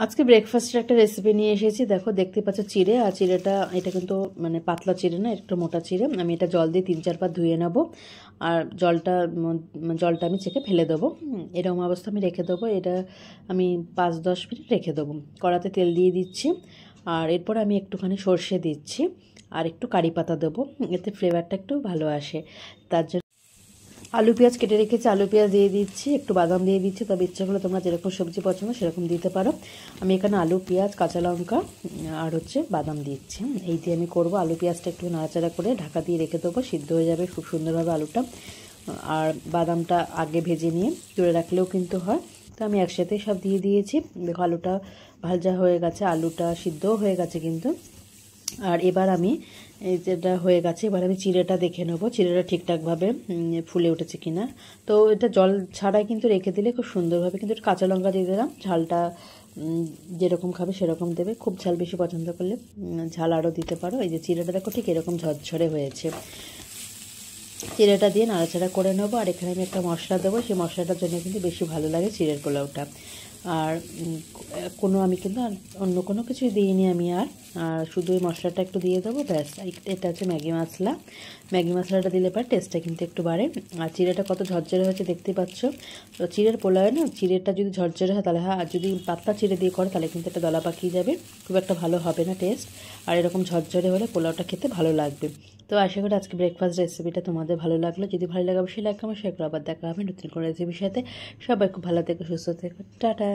আজকে ব্রেকফাস্টের একটা রেসিপি নিয়ে এসেছি। দেখো, দেখতে পাচ্ছ চিড়ে, আর চিড়েটা এটা কিন্তু মানে পাতলা চিড়ে না, একটু মোটা চিড়ে। আমি এটা জল দিয়ে 3-4 বার ধুয়ে নেব, আর জলটা আমি ছেঁকে ফেলে দেবো। এরকম অবস্থা আমি রেখে দেবো। এটা আমি 5-10 মিনিট রেখে দেবো। কড়াতে তেল দিয়ে দিচ্ছি, আর এরপর আমি একটুখানি সর্ষে দিচ্ছি, আর একটু কারি পাতা দেবো, এতে ফ্লেভারটা একটু ভালো আসে। তার জন্য আলু পেঁয়াজ কেটে রেখেছি, আলু পেঁয়াজ দিয়ে দিচ্ছি, একটু বাদাম দিয়ে দিচ্ছি। তবে ইচ্ছা করলে তোমরা যেরকম সবজি পছন্দ সেরকম দিতে পারো। আমি এখানে আলু পেঁয়াজ কাঁচা লঙ্কা আর বাদাম দিচ্ছি। এই দিয়ে আমি করব। আলু পেঁয়াজটা একটু নাড়াচাড়া করে ঢাকা দিয়ে রেখে দেবো, সিদ্ধ হয়ে যাবে খুব সুন্দরভাবে আলুটা। আর বাদামটা আগে ভেজে নিয়ে তুলে রাখলেও কিন্তু হয়। তো আমি একসাথেই সব দিয়ে দিয়েছি। দেখো, আলুটা ভাজা হয়ে গেছে, আলুটা সিদ্ধও হয়ে গেছে কিন্তু। আর এবার আমি যেটা হয়ে গেছে, এবার আমি চিড়েটা দেখে নেবো, চিড়েটা ঠিকঠাকভাবে ফুলে উঠেছে কিনা। তো এটা জল ছাড়াই কিন্তু রেখে দিলে খুব সুন্দরভাবে। কিন্তু কাঁচা লঙ্কা দিয়ে দিলাম, ঝালটা যেরকম খাবে সেরকম দেবে। খুব ঝাল বেশি পছন্দ করলে ঝাল আরও দিতে পারো। এই যে চিড়েটা দেখো ঠিক এরকম ঝরঝরে হয়েছে। চিড়েটা দিয়ে নাড়াচাড়া করে নেবো। আর এখানে আমি একটা মশলা দেবো, সেই মশলাটার জন্য কিন্তু বেশি ভালো লাগে চিড়ের পোলাওটা। আর আমি কিন্তু অন্য কোনো কিছুই দিইনি আমি। আর শুধু ওই মশলাটা একটু দিয়ে দেবো, ব্যাস। এটা হচ্ছে ম্যাগি মশলা। ম্যাগি মশলাটা দিলে পর টেস্টটা কিন্তু একটু বাড়ে। আর চিড়েটা কত ঝরঝরে হয়েছে দেখতে পাচ্ছ। তো চিড়ের পোলাওয়ে না, চিড়েটা যদি ঝরঝরে হয় তাহলে আর যদি পাতলা চিড়ে দিয়ে করে তাহলে কিন্তু একটা দলা পাকিয়ে যাবে, খুব একটা ভালো হবে না টেস্ট। আর এরকম ঝরঝরে হলে পোলাওটা খেতে ভালো লাগবে। তো আশা করি আজকে ব্রেকফাস্ট রেসিপিটা তোমাদের ভালো লাগলো। যদি ভালো লাগে অবশ্যই লাইক কমেন্ট শেয়ার করো। আবার দেখা হবে নতুন কোনো রেসিপির সাথে। সবাই খুব ভালো থেকো, সুস্থ থেকো, টাটা।